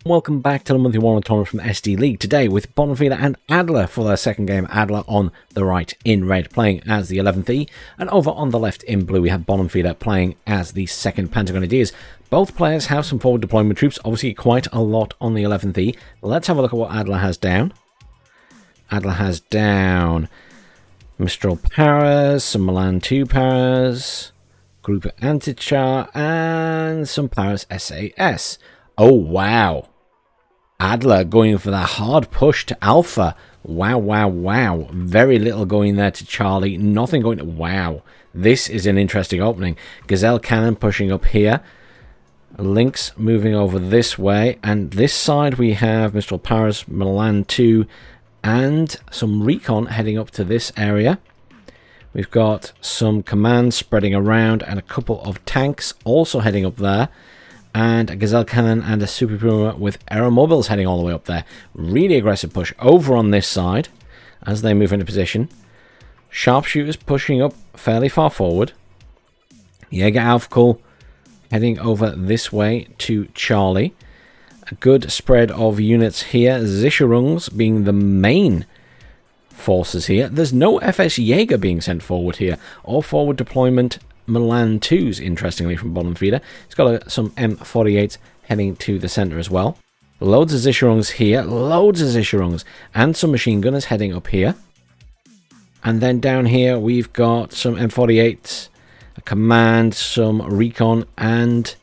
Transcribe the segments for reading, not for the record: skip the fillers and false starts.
Welcome back to the monthly WARNO tournament from SD League. Today with Bottom Feeder and Adler for their second game. Adler on the right in red playing as the 11th E, and over on the left in blue we have Bottom Feeder playing as the second Pentagonadiers. Both players have some forward deployment troops, obviously quite a lot on the 11th E. Let's have a look at what Adler has down. Adler has down Mistral Paras, some Milan 2 Paras, Group Antichar, and some Paras SAS. Oh wow. Adler going for that hard push to Alpha. Wow, wow, wow. Very little going there to Charlie. Nothing going to... Wow. This is an interesting opening. Gazelle Cannon pushing up here. Lynx moving over this way. And this side we have Mistral Paras, Milan 2, and some Recon heading up to this area. We've got some commands spreading around and a couple of tanks also heading up there. And a Gazelle Cannon and a Super Puma with Aeromobiles heading all the way up there. Really aggressive push over on this side as they move into position. Sharpshooters pushing up fairly far forward. Jaeger Aufkull heading over this way to Charlie. A good spread of units here. Sicherungs being the main forces here. There's no FS Jaeger being sent forward here, or forward deployment Milan 2s, interestingly, from Bottom Feeder. It's got some M48s heading to the center as well. Loads of Sicherungs here, loads of Sicherungs, and some machine gunners heading up here. And then down here we've got some M48s, a command, some recon, and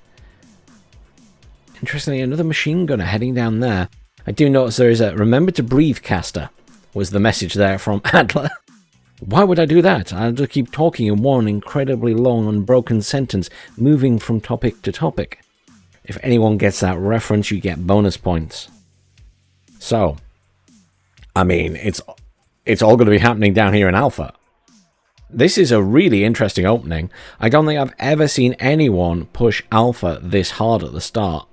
interestingly another machine gunner heading down there. I do notice there is a remember to breathe caster, was the message there from Adler. Why would I do that? I'll just keep talking in one incredibly long, unbroken sentence, moving from topic to topic. If anyone gets that reference, you get bonus points. So, I mean, it's all going to be happening down here in Alpha. This is a really interesting opening. I don't think I've ever seen anyone push Alpha this hard at the start.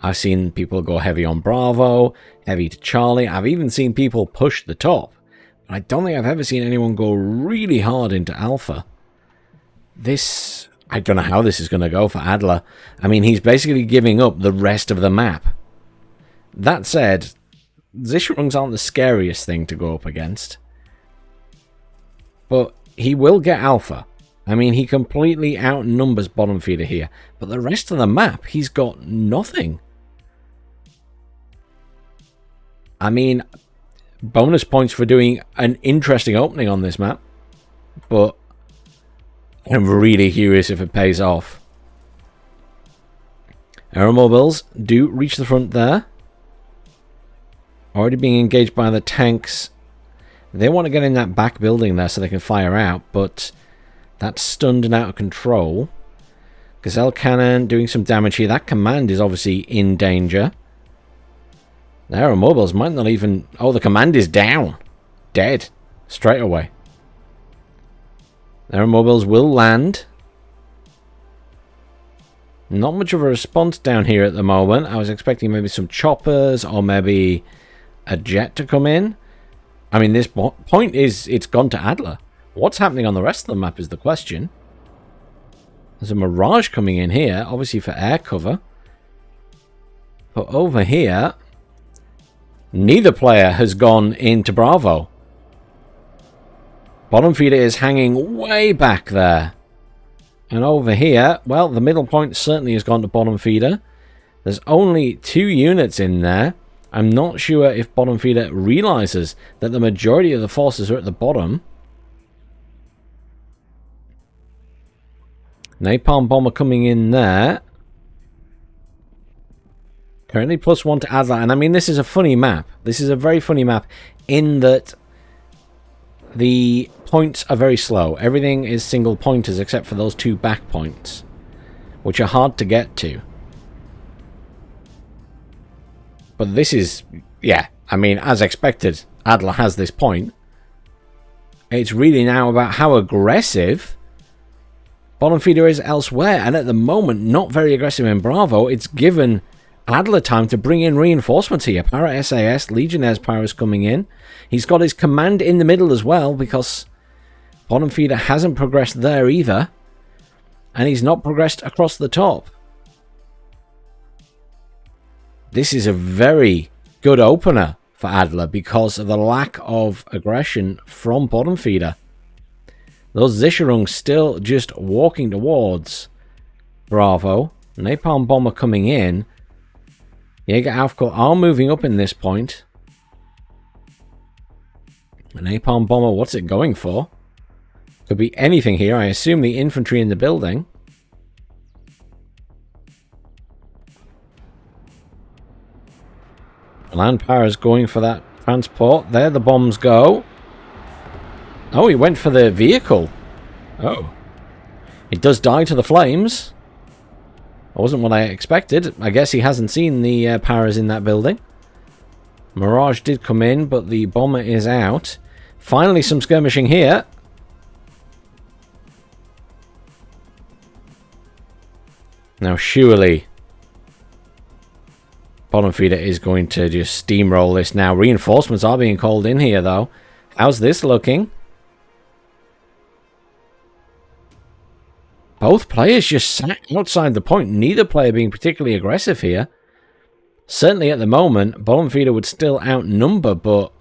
I've seen people go heavy on Bravo, heavy to Charlie. I've even seen people push the top. I don't think I've ever seen anyone go really hard into Alpha. This... I don't know how this is going to go for Adler. I mean, he's basically giving up the rest of the map. That said, Sicherungs aren't the scariest thing to go up against. But he will get Alpha. I mean, he completely outnumbers Bottom Feeder here. But the rest of the map, he's got nothing. I mean... bonus points for doing an interesting opening on this map, but I'm really curious if it pays off. Aeromobiles do reach the front there. Already being engaged by the tanks. They want to get in that back building there so they can fire out, but that's stunned and out of control. Gazelle Cannon doing some damage here. That command is obviously in danger. The Aeromobiles might not even... oh, the command is down. Dead. Straight away. The Aeromobiles will land. Not much of a response down here at the moment. I was expecting maybe some choppers or maybe a jet to come in. I mean, this point is... it's gone to Adler. What's happening on the rest of the map is the question. There's a Mirage coming in here, obviously for air cover. But over here... neither player has gone into Bravo. Bottom Feeder is hanging way back there. And over here, well, the middle point certainly has gone to Bottom Feeder. There's only 2 units in there. I'm not sure if Bottom Feeder realizes that the majority of the forces are at the bottom. Napalm Bomber coming in there. Currently +1 to Adler, and I mean, this is a funny map. This is a very funny map in that the points are very slow. Everything is single pointers except for those 2 back points, which are hard to get to. But this is, yeah, I mean, as expected, Adler has this point. It's really now about how aggressive Bottom Feeder is elsewhere, and at the moment, not very aggressive in Bravo. It's given Adler time to bring in reinforcements here. Para SAS, Legionnaires Paras coming in. He's got his command in the middle as well, because Bottom Feeder hasn't progressed there either. And he's not progressed across the top. This is a very good opener for Adler because of the lack of aggression from Bottom Feeder. Those Sicherungs still just walking towards Bravo. Napalm Bomber coming in. Jaeger Aufko are moving up in this point. A Napalm Bomber, what's it going for? Could be anything here. I assume the infantry in the building. Land Power is going for that transport. There the bombs go. Oh, he went for the vehicle. Oh. It does die to the flames. That wasn't what I expected. I guess he hasn't seen the powers in that building. Mirage did come in, but the bomber is out. Finally some skirmishing here. Now surely Bottom Feeder is going to just steamroll this now. Reinforcements are being called in here though. How's this looking? Both players just sat outside the point. Neither player being particularly aggressive here. Certainly at the moment, Bottom Feeder would still outnumber, but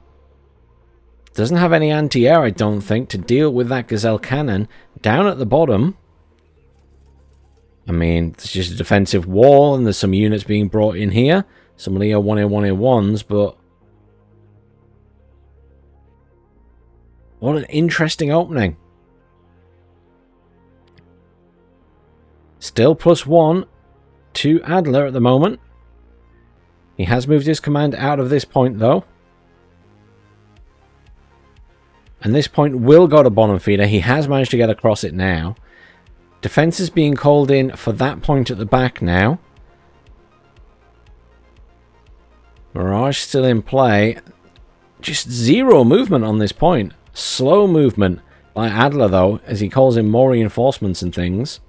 doesn't have any anti-air, I don't think, to deal with that Gazelle cannon. Down at the bottom, I mean, it's just a defensive wall, and there's some units being brought in here. Some Leo 1A1A1s, but what an interesting opening. Still +1 to Adler at the moment. He has moved his command out of this point, though. And this point will go to Bottom Feeder. He has managed to get across it now. Defense is being called in for that point at the back now. Mirage still in play. Just zero movement on this point. Slow movement by Adler, though, as he calls in more reinforcements and things.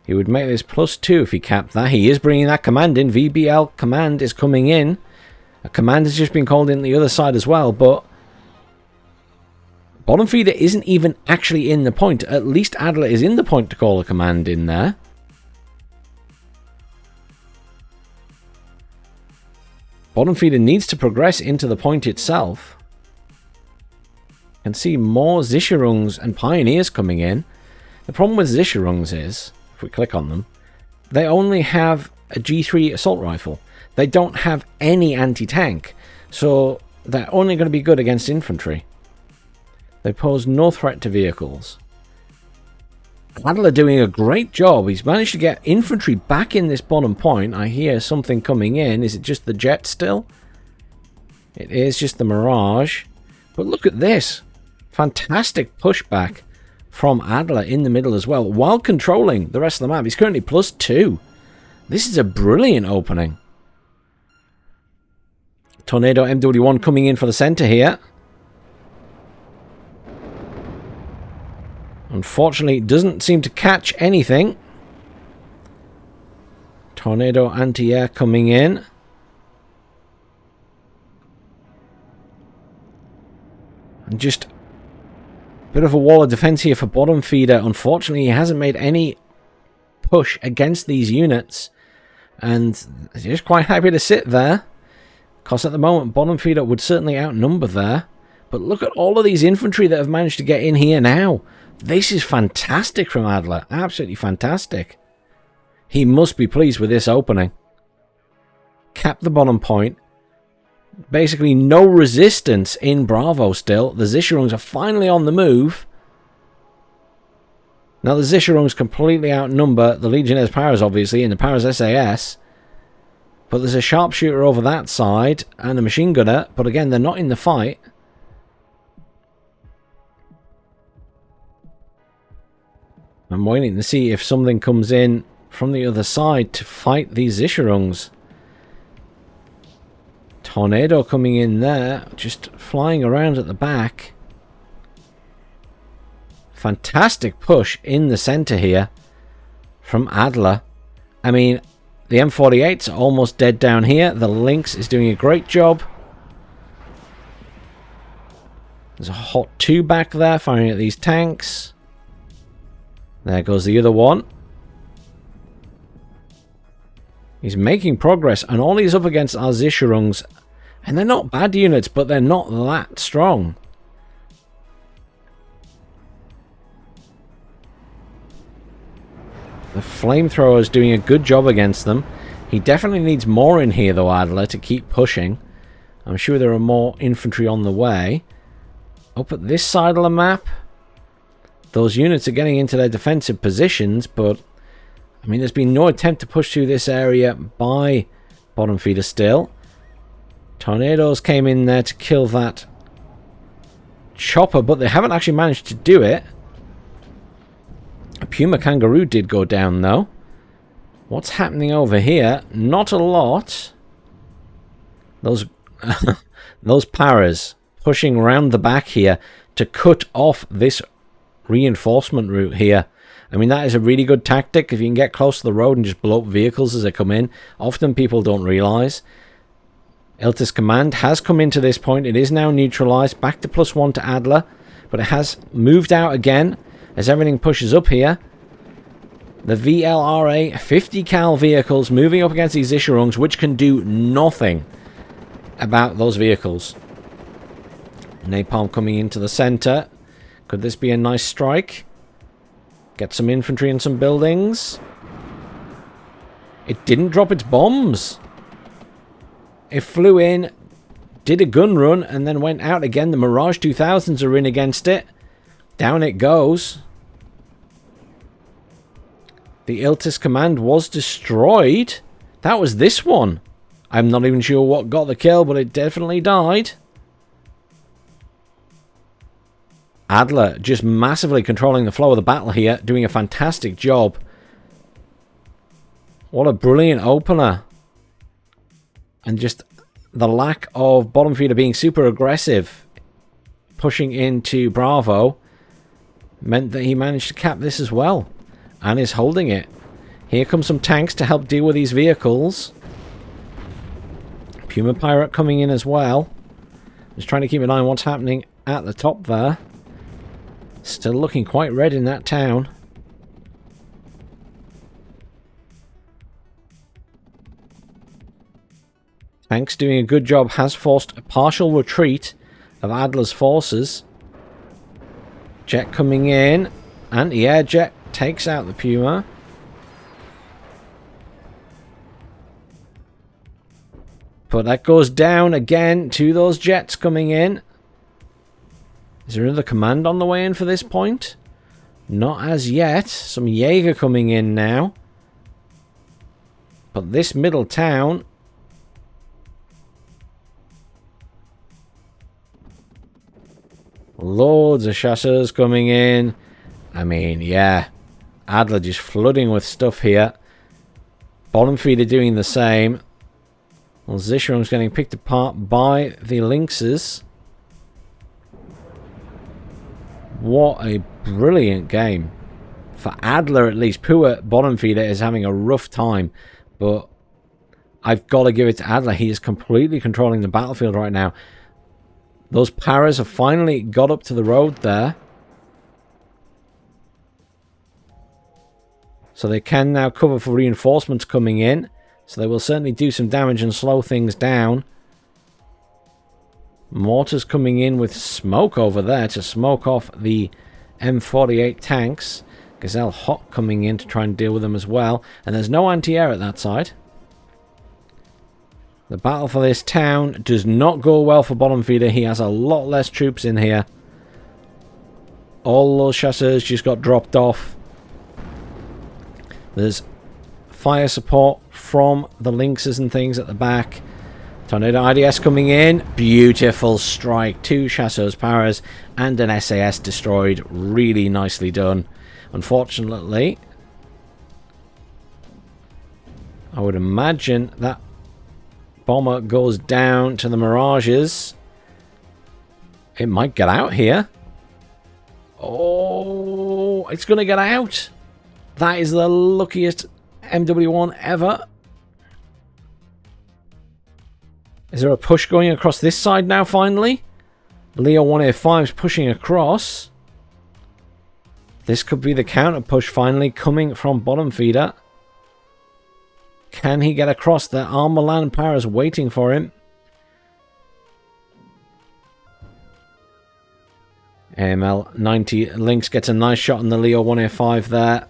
He would make this +2 if he capped that. He is bringing that command in. VBL command is coming in. A command has just been called in the other side as well, but Bottom Feeder isn't even actually in the point. At least Adler is in the point to call a command in there. Bottom Feeder needs to progress into the point itself. You can see more Sicherungs and Pioneers coming in. The problem with Sicherungs is, if we click on them, they only have a G3 assault rifle. They don't have any anti-tank, so they're only going to be good against infantry. They pose no threat to vehicles. Adler doing a great job. He's managed to get infantry back in this bottom point. I hear something coming in. Is it just the jet still? It is just the Mirage. But look at this. Fantastic pushback from Adler in the middle as well, while controlling the rest of the map. He's currently +2. This is a brilliant opening. Tornado MW1 coming in for the center here. Unfortunately, doesn't seem to catch anything. Tornado anti-air coming in. And just a bit of a wall of defense here for Bottom Feeder. Unfortunately, he hasn't made any push against these units. And he's just quite happy to sit there. Because at the moment, Bottom Feeder would certainly outnumber there. But look at all of these infantry that have managed to get in here now. This is fantastic from Adler. Absolutely fantastic. He must be pleased with this opening. Cap the bottom point. Basically no resistance in Bravo still. The Sicherungs are finally on the move. Now the Sicherungs completely outnumber the Legionnaires' powers, obviously, and the powers SAS. But there's a sharpshooter over that side and a machine gunner. But again, they're not in the fight. I'm waiting to see if something comes in from the other side to fight these Sicherungs. Tornado coming in there, just flying around at the back. Fantastic push in the center here from Adler. I mean, the M48s are almost dead down here. The Lynx is doing a great job. There's a Hot 2 back there firing at these tanks. There goes the other one. He's making progress, and all he's up against are Zischerungs. And they're not bad units, but they're not that strong. The flamethrower's doing a good job against them. He definitely needs more in here, though, Adler, to keep pushing. I'm sure there are more infantry on the way. Up at this side of the map, those units are getting into their defensive positions, but I mean, there's been no attempt to push through this area by Bottom Feeder still. Tornadoes came in there to kill that chopper, but they haven't actually managed to do it. A Puma Kangaroo did go down, though. What's happening over here? Not a lot. Those those paras pushing around the back here to cut off this reinforcement route here. I mean, that is a really good tactic if you can get close to the road and just blow up vehicles as they come in. Often people don't realise. Iltis Command has come into this point. It is now neutralised. Back to +1 to Adler. But it has moved out again as everything pushes up here. The VLRA 50 cal vehicles moving up against these Zischerungs, which can do nothing about those vehicles. Napalm coming into the centre. Could this be a nice strike? Get some infantry and some buildings. It didn't drop its bombs. It flew in, did a gun run, and then went out again. The Mirage 2000s are in against it. Down it goes. The Iltis Command was destroyed. That was this one. I'm not even sure what got the kill, but it definitely died. Adler just massively controlling the flow of the battle here, doing a fantastic job. What a brilliant opener. And just the lack of Bottom Feeder being super aggressive, pushing into Bravo, meant that he managed to cap this as well. And is holding it. Here come some tanks to help deal with these vehicles. Puma Pirate coming in as well. Just trying to keep an eye on what's happening at the top there. Still looking quite red in that town. Tanks doing a good job, has forced a partial retreat of Adler's forces. Jet coming in. Anti-air jet takes out the Puma. But that goes down again to those jets coming in. Is there another command on the way in for this point? Not as yet. Some Jaeger coming in now. But this middle town... loads of chasseurs coming in. I mean, yeah. Adler just flooding with stuff here. Bottom Feeder doing the same. Well, Zischerung's getting picked apart by the Lynxes. What a brilliant game. For Adler, at least. Poor Bottom Feeder is having a rough time. But I've got to give it to Adler. He is completely controlling the battlefield right now. Those paras have finally got up to the road there. So they can now cover for reinforcements coming in. So they will certainly do some damage and slow things down. Mortars coming in with smoke over there to smoke off the M48 tanks. Gazelle Hot coming in to try and deal with them as well. And there's no anti-air at that side. The battle for this town does not go well for Bottom Feeder. He has a lot less troops in here. All those chasseurs just got dropped off. There's fire support from the Lynxes and things at the back. Tornado IDS coming in. Beautiful strike. 2 chasseurs paras and an SAS destroyed. Really nicely done. Unfortunately, I would imagine that bomber goes down to the Mirages. It might get out here. Oh, it's going to get out. That is the luckiest MW1 ever. Is there a push going across this side now, finally? Leo 1A5 is pushing across. This could be the counter push finally coming from Bottom Feeder. Can he get across? There are Milan Paras waiting for him. AML 90 Lynx gets a nice shot on the Leo 1A5 there.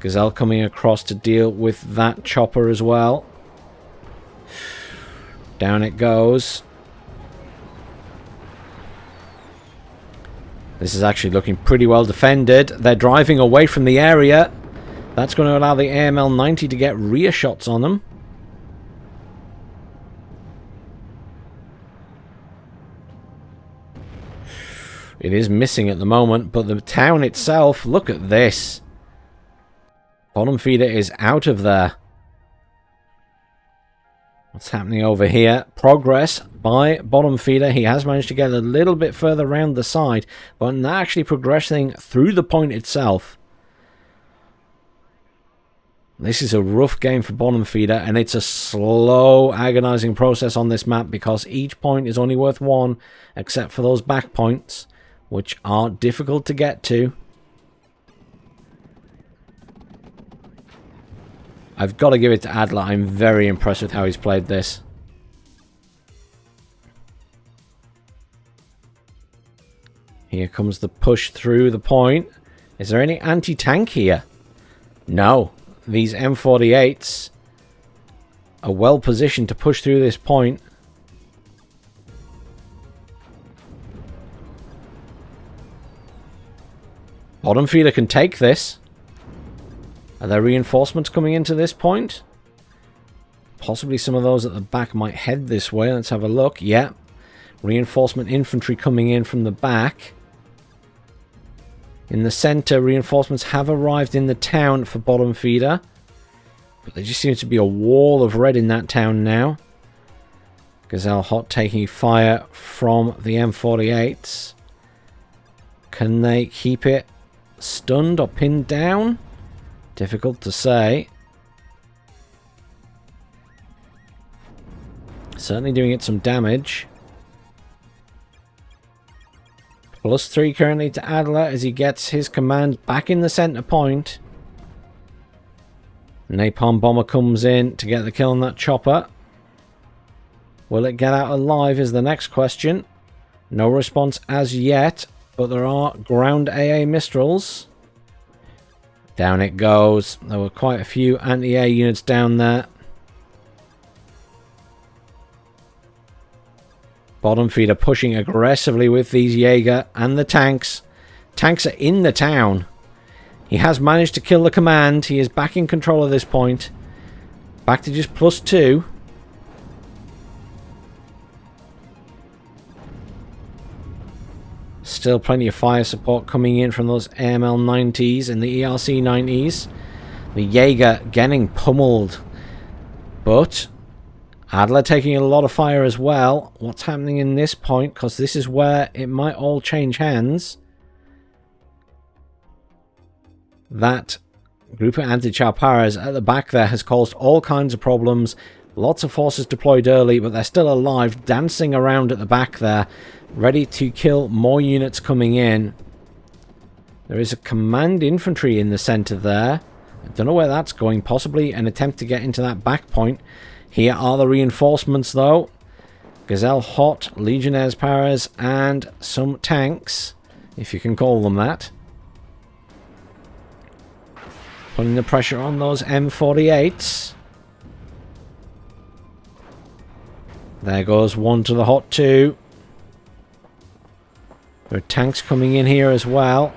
Gazelle coming across to deal with that chopper as well. Down it goes. This is actually looking pretty well defended. They're driving away from the area. That's going to allow the AML 90 to get rear shots on them. It is missing at the moment, but the town itself, look at this. Bottom feeder is out of there. What's happening over here? Progress by bottom feeder. He has managed to get a little bit further around the side, but not actually progressing through the point itself. This is a rough game for bottom feeder, and it's a slow, agonizing process on this map because each point is only worth one, except for those back points, which are difficult to get to. I've got to give it to Adler. I'm very impressed with how he's played this. Here comes the push through the point. Is there any anti-tank here? No. These M48s are well positioned to push through this point. Bottom feeder can take this. Are there reinforcements coming into this point? Possibly some of those at the back might head this way. Let's have a look. Yeah. Reinforcement infantry coming in from the back. In the center, reinforcements have arrived in the town for bottom feeder. But there just seems to be a wall of red in that town now. Gazelle Hot taking fire from the M48s. Can they keep it stunned or pinned down? Difficult to say. Certainly doing it some damage. +3 currently to Adler as he gets his command back in the center point. Napalm bomber comes in to get the kill on that chopper. Will it get out alive is the next question. No response as yet, but there are ground AA Mistrals. Down it goes. There were quite a few anti-air units down there. Bottom feeder pushing aggressively with these Jaeger and the tanks. Tanks are in the town. He has managed to kill the command. He is back in control of this point. Back to just +2. Still plenty of fire support coming in from those AML 90s and the ERC 90s. The Jaeger getting pummeled. But Adler taking a lot of fire as well. What's happening in this point? Because this is where it might all change hands. That group of anti-char paras at the back there has caused all kinds of problems. Lots of forces deployed early, but they're still alive, dancing around at the back there, ready to kill more units coming in. There is a command infantry in the center there. I don't know where that's going. Possibly an attempt to get into that back point. Here are the reinforcements, though. Gazelle Hot, Legionnaires Paras, and some tanks, if you can call them that. Putting the pressure on those M48s. There goes one to the Hot 2. There are tanks coming in here as well.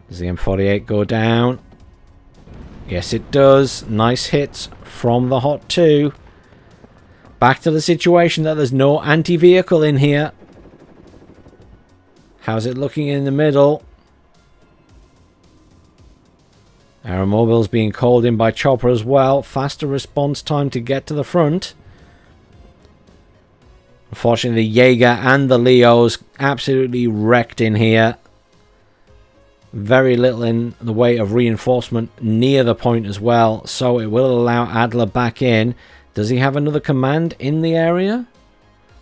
Does the M48 go down? Yes, it does. Nice hits from the Hot 2. Back to the situation that there's no anti-vehicle in here. How's it looking in the middle? Aeromobiles being called in by chopper as well. Faster response time to get to the front. Unfortunately, the Jaeger and the Leos absolutely wrecked in here. Very little in the way of reinforcement near the point as well. So it will allow Adler back in. Does he have another command in the area?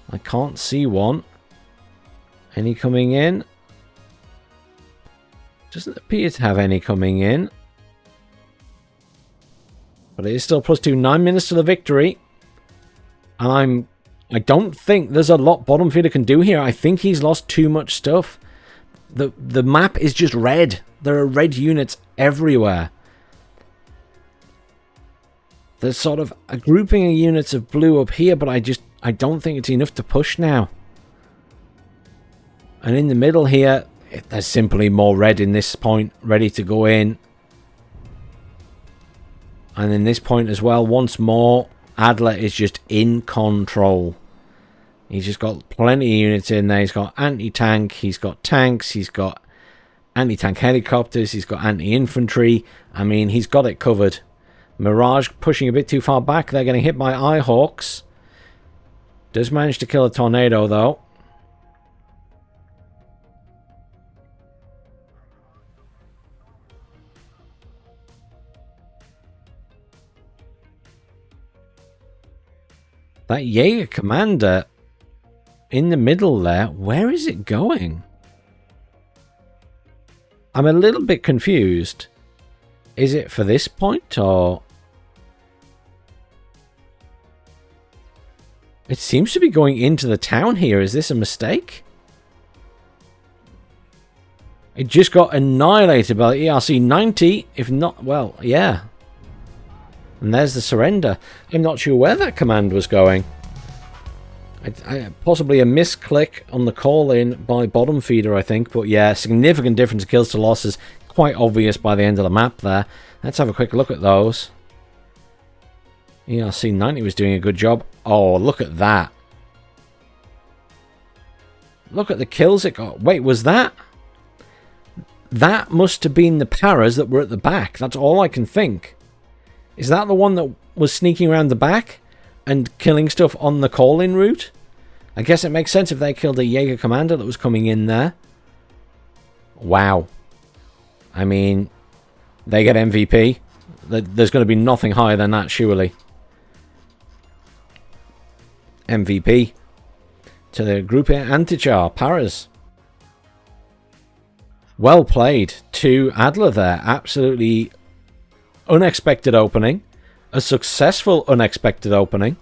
I can't see one. Any coming in? Doesn't appear to have any coming in. But it is still +2, 9 minutes to the victory. And I don't think there's a lot Bottom Feeder can do here. I think he's lost too much stuff. The map is just red. There are red units everywhere. There's sort of a grouping of units of blue up here, but I don't think it's enough to push now. And in the middle here, there's simply more red in this point, ready to go in. And in this point as well, once more, Adler is just in control. He's just got plenty of units in there. He's got anti-tank, he's got tanks, he's got anti-tank helicopters, he's got anti-infantry. I mean, he's got it covered. Mirage pushing a bit too far back. They're getting hit by Eyehawks. Does manage to kill a tornado, though. That Jaeger commander in the middle there, where is it going? I'm a little bit confused. Is it for this point, or... It seems to be going into the town here. Is this a mistake? It just got annihilated by the ERC 90. If not, well, yeah. And there's the surrender. I'm not sure where that command was going. Possibly a misclick on the call-in by Bottom Feeder, I think. But yeah, significant difference in kills to losses. Quite obvious by the end of the map there. Let's have a quick look at those. ERC 90 was doing a good job. Oh, look at that. Look at the kills it got. Wait, was that? That must have been the paras that were at the back. That's all I can think. Is that the one that was sneaking around the back and killing stuff on the call-in route? I guess it makes sense if they killed a Jaeger commander that was coming in there. Wow. I mean, they get MVP. There's going to be nothing higher than that, surely. MVP to the Group Antichar Paras. Well played to Adler there. Absolutely unexpected opening. A successful unexpected opening.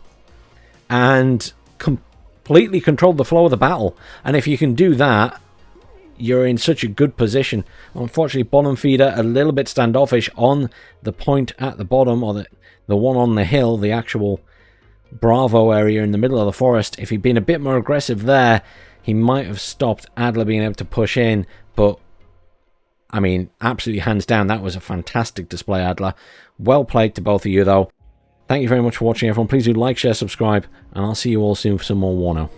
And completely controlled the flow of the battle. And if you can do that, you're in such a good position. Unfortunately, Bottom Feeder a little bit standoffish on the point at the bottom, or the one on the hill, the actual Bravo area in the middle of the forest. If he'd been a bit more aggressive there, he might have stopped Adler being able to push in. But, I mean, absolutely hands down, that was a fantastic display, Adler. Well played to both of you, though. Thank you very much for watching, everyone. Please do like, share, subscribe, and I'll see you all soon for some more WARNO.